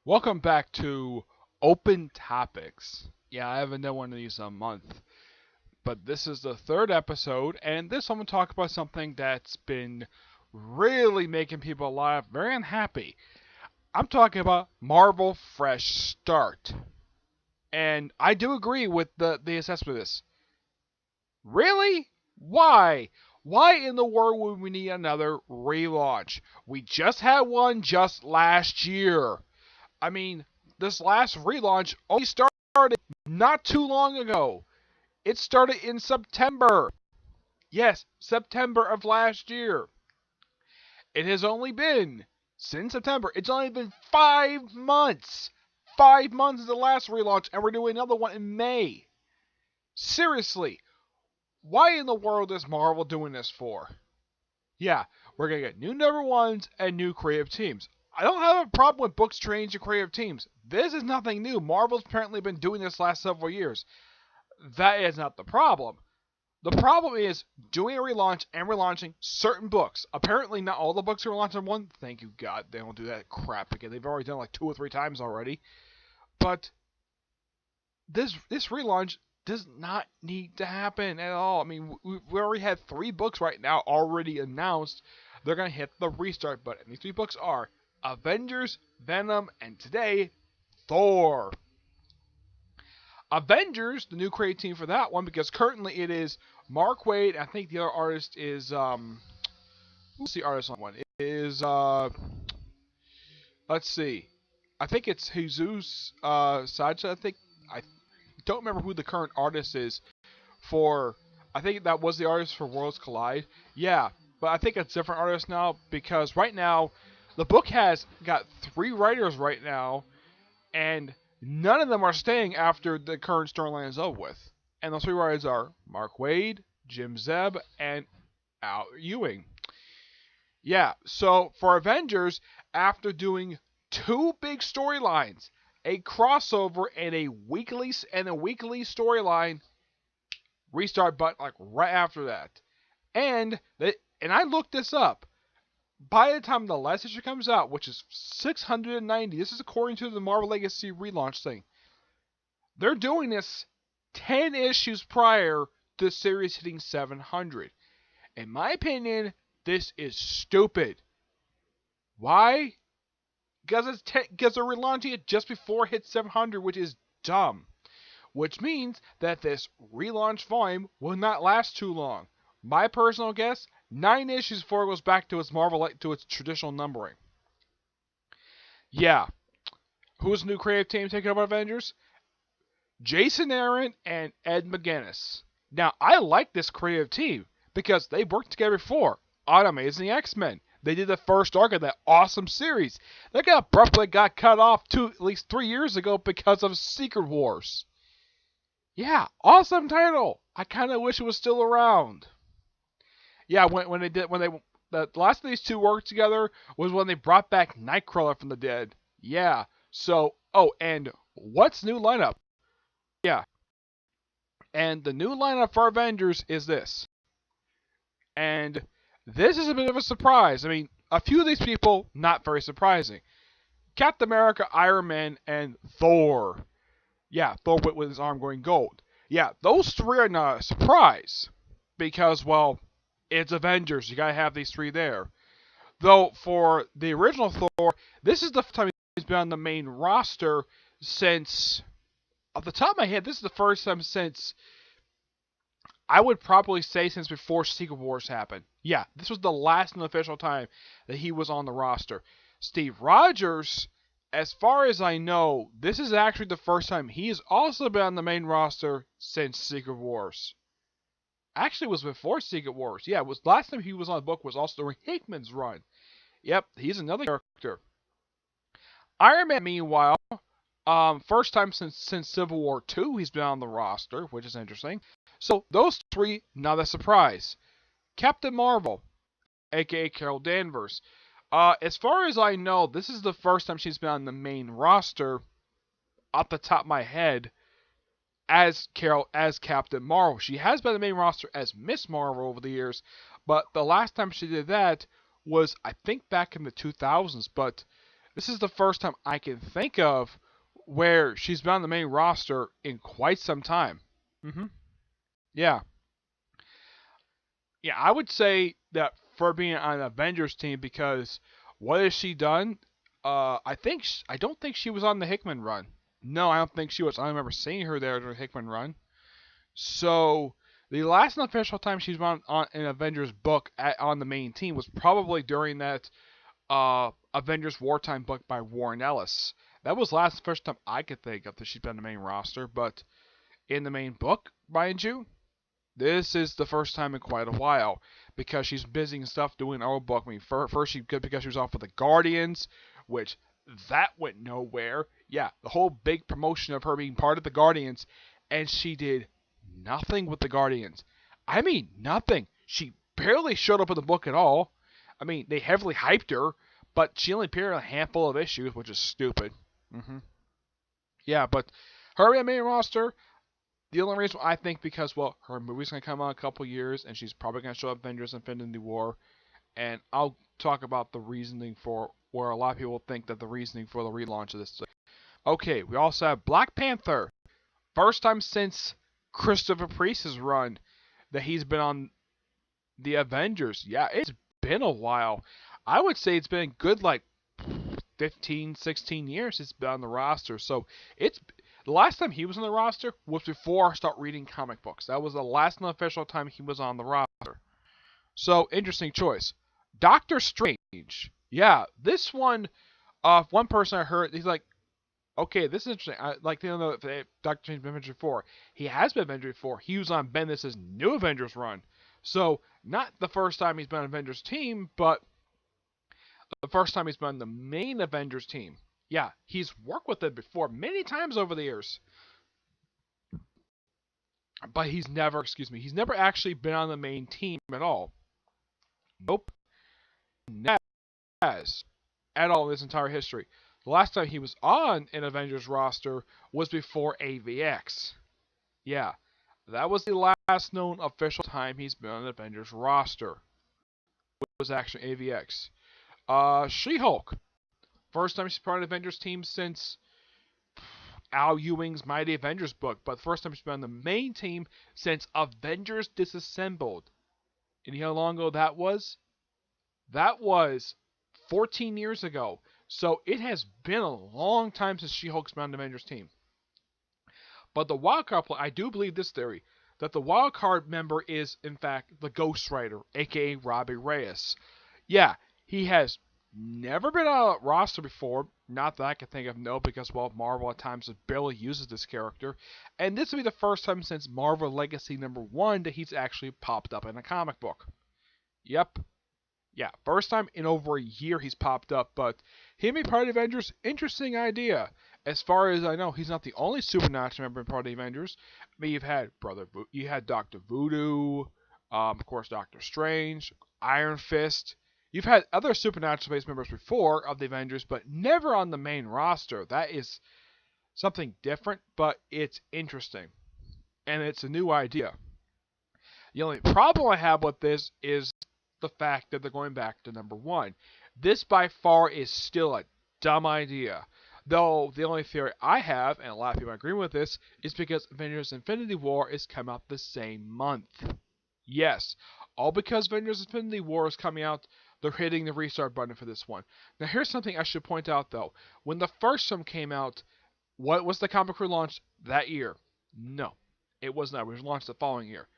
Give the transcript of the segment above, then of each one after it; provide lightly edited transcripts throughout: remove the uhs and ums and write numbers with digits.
Welcome back to Open Topics. Yeah, I haven't done one of these in a month, but this is the third episode, and this one will talk about something that's been really making people alive very unhappy. I'm talking about Marvel Fresh Start. And I do agree with the assessment of this. Really? Why? Why in the world would we need another relaunch? We just had one just last year. I mean, this last relaunch only started not too long ago. It started in September. Yes, September of last year. It has only been, since September, it's only been 5 months. 5 months is the last relaunch, and we're doing another one in May. Seriously, why in the world is Marvel doing this for? Yeah, we're going to get new number ones and new creative teams. I don't have a problem with books changing creative teams. This is nothing new. Marvel's apparently been doing this last several years. That is not the problem. The problem is doing a relaunch and relaunching certain books. Apparently not all the books are relaunched in one. Thank you God, they don't do that crap again. They've already done it like 2 or 3 times already. But this relaunch does not need to happen at all. I mean, we already had 3 books right now already announced. They're going to hit the restart button. These 3 books are Avengers, Venom, and today, Thor. Avengers, the new creative team for that one, because currently it is Mark Waid. I think the other artist is who's the artist on one? It is let's see. I think it's Jesus Sacha. I don't remember who the current artist is for. I think that was the artist for Worlds Collide. Yeah, but I think it's a different artist now because right now the book has got 3 writers right now, and none of them are staying after the current storyline is over with. And those 3 writers are Mark Waid, Jim Zeb, and Al Ewing. Yeah, so for Avengers, after doing 2 big storylines, a crossover and a weekly storyline, restart button like right after that. And I looked this up. By the time the last issue comes out, which is 690, this is according to the Marvel Legacy relaunch thing. They're doing this 10 issues prior to the series hitting 700. In my opinion, this is stupid. Why? Because they're relaunching it just before it hits 700, which is dumb. Which means that this relaunch volume will not last too long. My personal guess, 9 issues before it goes back to its traditional numbering. Yeah. Who's the new creative team taking over Avengers? Jason Aaron and Ed McGuinness. Now, I like this creative team because they worked together before on Amazing X-Men. They did the first arc of that awesome series. That got abruptly got cut off at least 3 years ago because of Secret Wars. Yeah, awesome title. I kind of wish it was still around. Yeah, the last of these 2 worked together was when they brought back Nightcrawler from the dead. Yeah. So, and what's new lineup? Yeah. And the new lineup for Avengers is this. And this is a bit of a surprise. I mean, a few of these people, not very surprising. Captain America, Iron Man, and Thor. Yeah, Thor with his arm going gold. Yeah, those 3 are not a surprise. Because, well, it's Avengers. You gotta have these 3 there. Though, for the original Thor, this is the first time he's been on the main roster since, off the top of my head, this is the first time since, I would probably say since before Secret Wars happened. Yeah, this was the last official time that he was on the roster. Steve Rogers, as far as I know, this is actually the first time he has also been on the main roster since Secret Wars. Actually, it was before Secret Wars. Yeah, it was last time he was on the book was also during Hickman's run. Yep, he's another character. Iron Man, meanwhile, first time since Civil War II, he's been on the roster, which is interesting. So those 3, not a surprise. Captain Marvel, aka Carol Danvers. As far as I know, this is the first time she's been on the main roster, off the top of my head, as Captain Marvel. She has been on the main roster as Miss Marvel over the years, but the last time she did that was, I think, back in the 2000s, but This is the first time I can think of where she's been on the main roster in quite some time. Hmm. Yeah, yeah, I would say that for being on an Avengers team because what has she done? I don't think she was on the Hickman run. No, I don't think she was. I don't remember seeing her there during the Hickman run. So the last official time she's on an Avengers book on the main team was probably during that Avengers Wartime book by Warren Ellis. That was last first time I could think of that she's been on the main roster, but in the main book, mind you, this is the first time in quite a while because she's busy and stuff doing her own book. I mean, first she could because she was off with the Guardians, which that went nowhere. Yeah, the whole big promotion of her being part of the Guardians, and she did nothing with the Guardians. I mean, nothing. She barely showed up in the book at all. I mean, they heavily hyped her, but she only appeared in a handful of issues, which is stupid. Hmm. Yeah, but her in the main roster, the only reason I think because well, her movie's gonna come out in a couple years, and she's probably gonna show up Avengers Infinity War, and I'll talk about the reasoning for where a lot of people think that the reasoning for the relaunch of this thing. Okay, we also have Black Panther. First time since Christopher Priest's run that he's been on the Avengers. Yeah, it's been a while. I would say it's been good like 15, 16 years he's been on the roster. So it's the last time he was on the roster was before I start reading comic books. That was the last unofficial time he was on the roster. So interesting choice. Doctor Strange. Yeah, this one person I heard, he's like, okay, this is interesting. I like to know if Doctor Strange been Avengers before. He has been Avengers before. He was on Bendis' new Avengers run. So not the first time he's been on Avengers team, but the first time he's been on the main Avengers team. Yeah, he's worked with it before many times over the years. But he's never actually been on the main team at all. Nope. Never has. At all in his entire history. The last time he was on an Avengers roster was before AVX. Yeah, that was the last known official time he's been on an Avengers roster. It was actually AVX. She-Hulk. First time she's part of the Avengers team since Al Ewing's Mighty Avengers book, but first time she's been on the main team since Avengers Disassembled. And you know how long ago that was? That was 14 years ago. So it has been a long time since She-Hulk's been on the Avengers team. But the wildcard player, I do believe this theory, that the wildcard member is, in fact, the Ghost Rider, aka Robbie Reyes. Yeah, he has never been on a roster before, not that I can think of, no, because, well, Marvel at times barely uses this character. And this will be the first time since Marvel Legacy #1 that he's actually popped up in a comic book. Yep. Yeah, first time in over a year he's popped up, but him being part of the Avengers, interesting idea. As far as I know, he's not the only supernatural member in part of the Avengers. I mean, you had Doctor Voodoo, of course Doctor Strange, Iron Fist. You've had other supernatural based members before of the Avengers, but never on the main roster. That is something different, but it's interesting. And it's a new idea. The only problem I have with this is the fact that they're going back to #1. This by far is still a dumb idea. Though the only theory I have, and a lot of people agree with this, is because Avengers Infinity War is coming out the same month. Yes, all because Avengers Infinity War is coming out, they're hitting the restart button for this one. Now here's something I should point out though. When the first one came out, what was the comic book launched that year? No, it was not. It was launched the following year.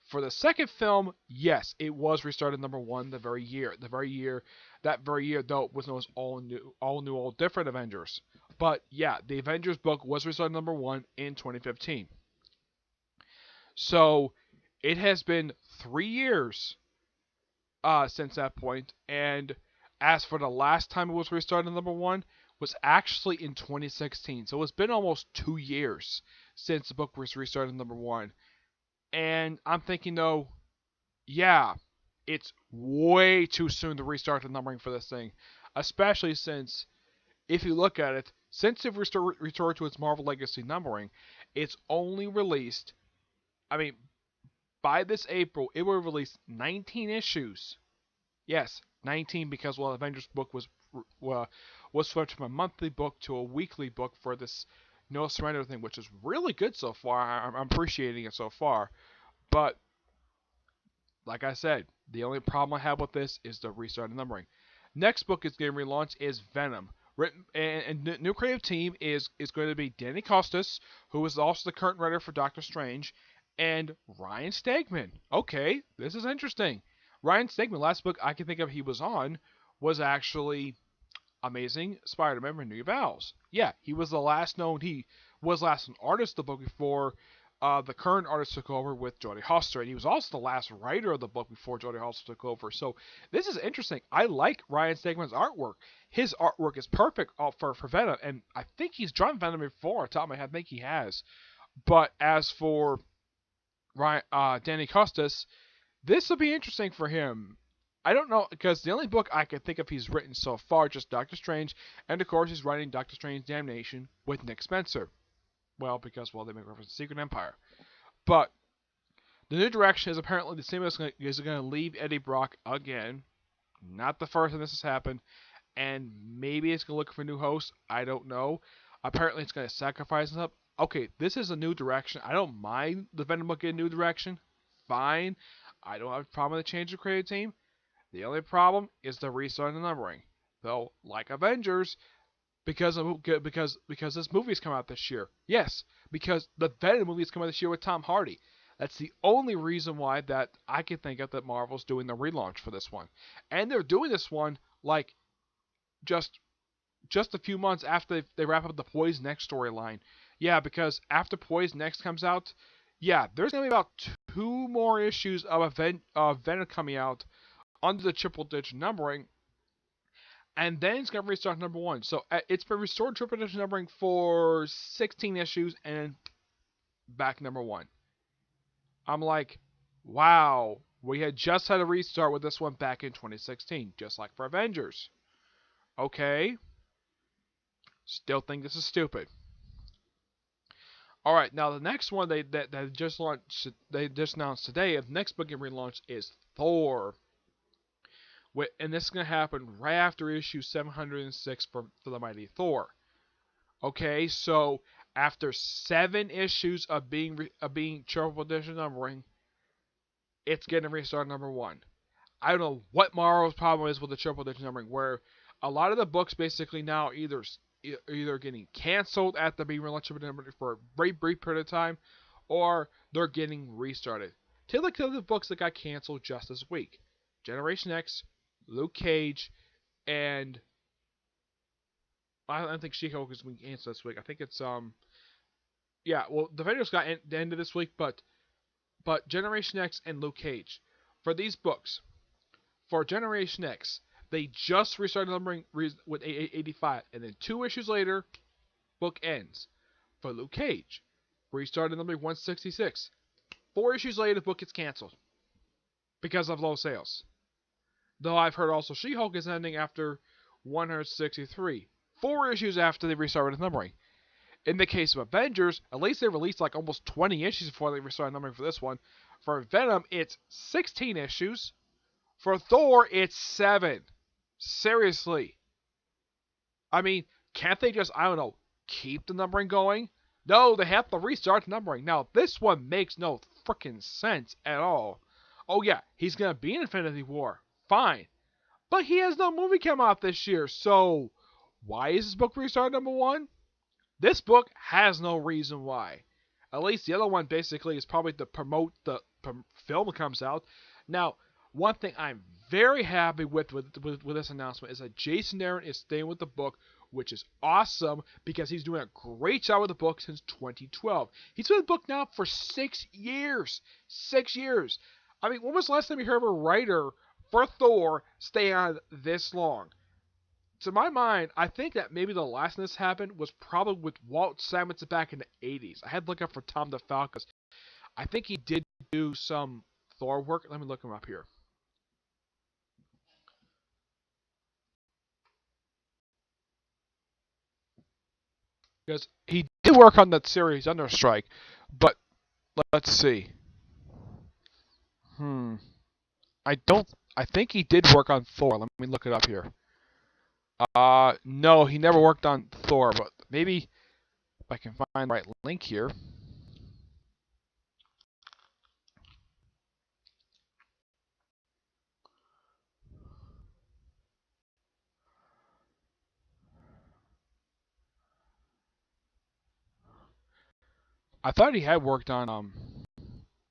For the second film, yes, it was restarted #1 the very year. That very year, though, was known as all new, all different Avengers. But yeah, the Avengers book was restarted #1 in 2015. So it has been 3 years since that point, and as for the last time it was restarted #1 was actually in 2016. So it's been almost 2 years since the book was restarted #1. And I'm thinking though, yeah, it's way too soon to restart the numbering for this thing. Especially since, if you look at it, since it restored to its Marvel Legacy numbering, it's only released, I mean, by this April, it will release 19 issues. Yes, 19 because, well, Avengers book was switched from a monthly book to a weekly book for this No Surrender thing, which is really good so far. I'm appreciating it so far. But like I said, the only problem I have with this is the restart of numbering. Next book is getting relaunched is Venom. Written and the new creative team is going to be Danny Costas, who is also the current writer for Doctor Strange, and Ryan Stegman. Okay, this is interesting. Ryan Stegman, last book I can think of he was on was actually Amazing Spider-Man Renew Your Vows. Yeah, he was the last known. He was last an artist of the book before the current artist took over with Jodie Hoster, and he was also the last writer of the book before Jodie Hoster took over. So this is interesting. I like Ryan Stegman's artwork. His artwork is perfect for Venom, and I think he's drawn Venom before. Top of my head, I think he has. But as for Ryan, Danny Costas, this will be interesting for him. I don't know, because the only book I can think of he's written so far is just Doctor Strange, and of course he's writing Doctor Strange Damnation with Nick Spencer. Well, because, they make reference to Secret Empire. But the new direction is apparently the same as going to leave Eddie Brock again. Not the first time this has happened. And maybe it's going to look for a new host. I don't know. Apparently it's going to sacrifice himself. Okay, this is a new direction. I don't mind the Venom book getting a new direction. Fine. I don't have a problem with the change of creative team. The only problem is the restart and the numbering. Though, like Avengers, because this movie's come out this year. Yes, because the Venom movie's come out this year with Tom Hardy. That's the only reason why that I can think of that Marvel's doing the relaunch for this one. And they're doing this one like just a few months after they wrap up the Poison X storyline. Yeah, because after Poison X comes out, yeah, there's going to be about 2 more issues of Venom coming out under the triple-digit numbering, and then it's going to restart number 1. So it's been restored triple-digit numbering for 16 issues, and back number 1. I'm like, wow, we had just had a restart with this one back in 2016, just like for Avengers. Okay. Still think this is stupid. Alright, now the next one they just announced today, the next book in relaunch is Thor. And this is going to happen right after issue 706 for the Mighty Thor. Okay, so after 7 issues of being triple digit numbering, it's getting restarted number 1. I don't know what Marvel's problem is with the triple digit numbering, where a lot of the books basically now either getting canceled after being relaunched for a very brief period of time, or they're getting restarted. Take a look at the books that got canceled just this week: Generation X, Luke Cage, and I don't think She-Hulk is being canceled this week. I think it's the Avengers got the end of this week, but Generation X and Luke Cage. For these books, for Generation X, they just restarted numbering with 85, and then 2 issues later, book ends. For Luke Cage, restarted numbering 166. 4 issues later, the book gets canceled because of low sales. Though I've heard also She-Hulk is ending after 163. 4 issues after they restarted numbering. In the case of Avengers, at least they released like almost 20 issues before they restarted numbering for this one. For Venom, it's 16 issues. For Thor, it's 7. Seriously. I mean, can't they just, I don't know, keep the numbering going? No, they have to restart the numbering. Now, this one makes no freaking sense at all. Oh yeah, he's going to be in Infinity War. Fine. But he has no movie come out this year, so why is this book restarted number 1? This book has no reason why. At least the other one basically is probably to promote the film that comes out. Now, one thing I'm very happy with this announcement is that Jason Aaron is staying with the book, which is awesome because he's doing a great job with the book since 2012. He's been with the book now for 6 years. 6 years. I mean, when was the last time you heard of a writer for Thor stay on this long? To my mind, I think that maybe the last time this happened was probably with Walt Simonson back in the 80s. I had to look up for Tom DeFalco. I think he did do some Thor work. Let me look him up here. Because he did work on that series, Understrike. But, let's see. I think he did work on Thor. Let me look it up here. No, he never worked on Thor, but maybe if I can find the right link here. I thought he had worked on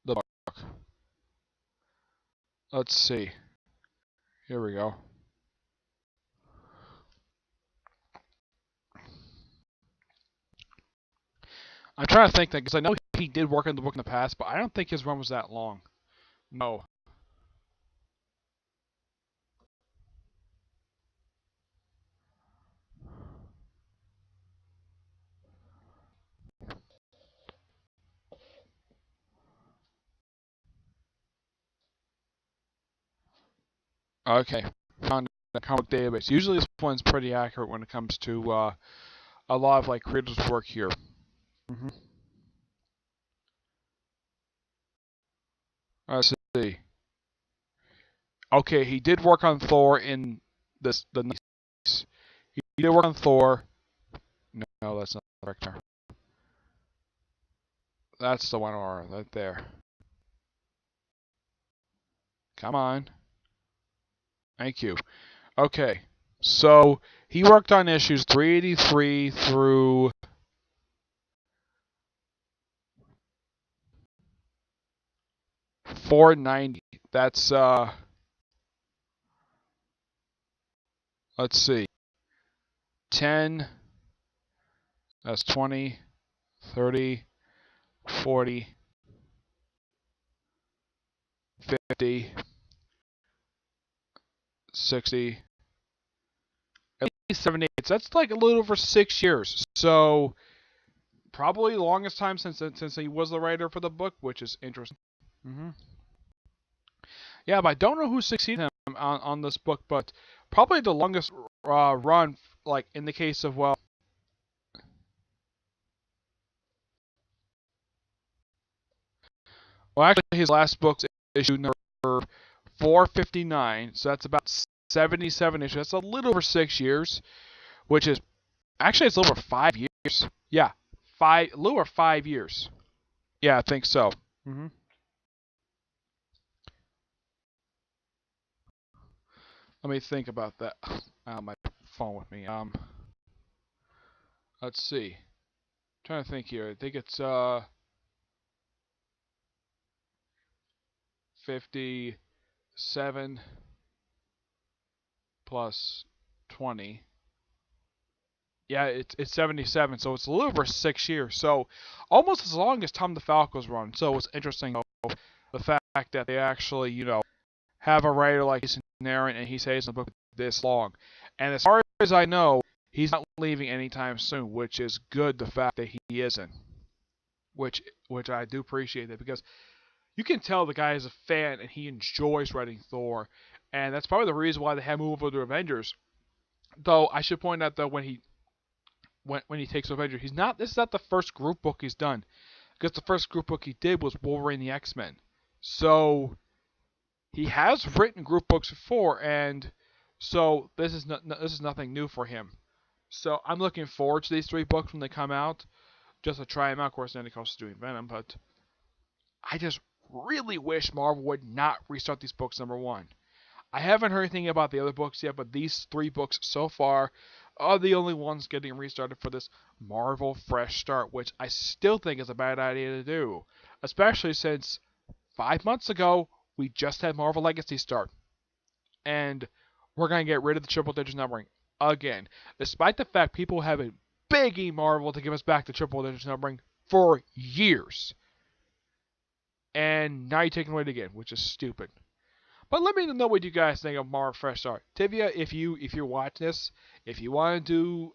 the book. Let's see. Here we go. I'm trying to think that because I know he did work on the book in the past, but I don't think his run was that long. No. Okay. Found a comic database. Usually this one's pretty accurate when it comes to a lot of like creators' work here. Mm-hmm. Let's see. Okay, he did work on Thor in the 90s. He did work on Thor. No, that's not the correct term. That's the one right there. Come on. Thank you. Okay, so he worked on issues 383 through 490. That's let's see. 10, that's 20, 30, 40, 50, 60, at least 78. That's like a little over 6 years. So probably the longest time since he was the writer for the book, which is interesting. Mm-hmm. Yeah, but I don't know who succeeded him on this book, but probably the longest run, like in the case of, well, actually his last book's issue number 459, so that's about 77 issues. That's a little over 6 years, which is actually it's a little over 5 years. Yeah, a little over 5 years. Yeah, I think so. Mm-hmm. Let me think about that. My phone with me. Let's see. I'm trying to think here. I think it's 57 plus 20. Yeah, it's 77, so it's a little over 6 years. So almost as long as Tom DeFalco's run. So it's interesting though, the fact that they actually, have a writer like Jason Aaron and he stays in the book this long. And as far as I know, he's not leaving anytime soon, which is good. The fact that he isn't, which I do appreciate that because you can tell the guy is a fan and he enjoys writing Thor, and that's probably the reason why they have moved over to Avengers. Though I should point out that when he takes Avengers, he's not. This is not the first group book he's done, because the first group book he did was Wolverine the X-Men. So he has written group books before, and so this is nothing new for him. So I'm looking forward to these 3 books when they come out, just to try them out. Of course, then it comes to doing Venom, but I just really wish Marvel would not restart these books. Number one, I haven't heard anything about the other books yet, but these 3 books so far are the only ones getting restarted for this Marvel fresh start, which I still think is a bad idea to do, especially since 5 months ago we just had Marvel Legacy start, and we're going to get rid of the triple digit numbering again, despite the fact people have been begging Marvel to give us back the triple digit numbering for years. And now you're taking it away again, which is stupid. But let me know what you guys think of Marvel Fresh Start. Tivia, if you're watching this, if you want to do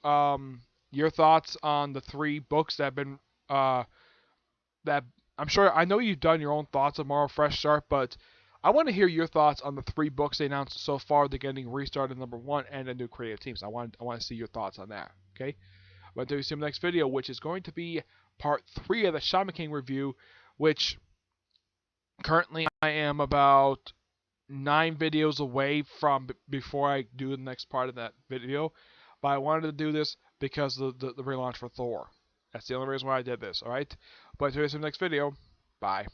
your thoughts on the 3 books that have been that I'm sure I know you've done your own thoughts on Marvel Fresh Start, but I want to hear your thoughts on the 3 books they announced so far. They're getting restarted number 1 and the new creative teams. I want to see your thoughts on that. Okay, but until we see you in the next video, which is going to be part 3 of the Shaman King review, which currently I am about 9 videos away from before I do the next part of that video. but I wanted to do this because of the relaunch for Thor. That's the only reason why I did this, alright? But until we see you in the next video, bye.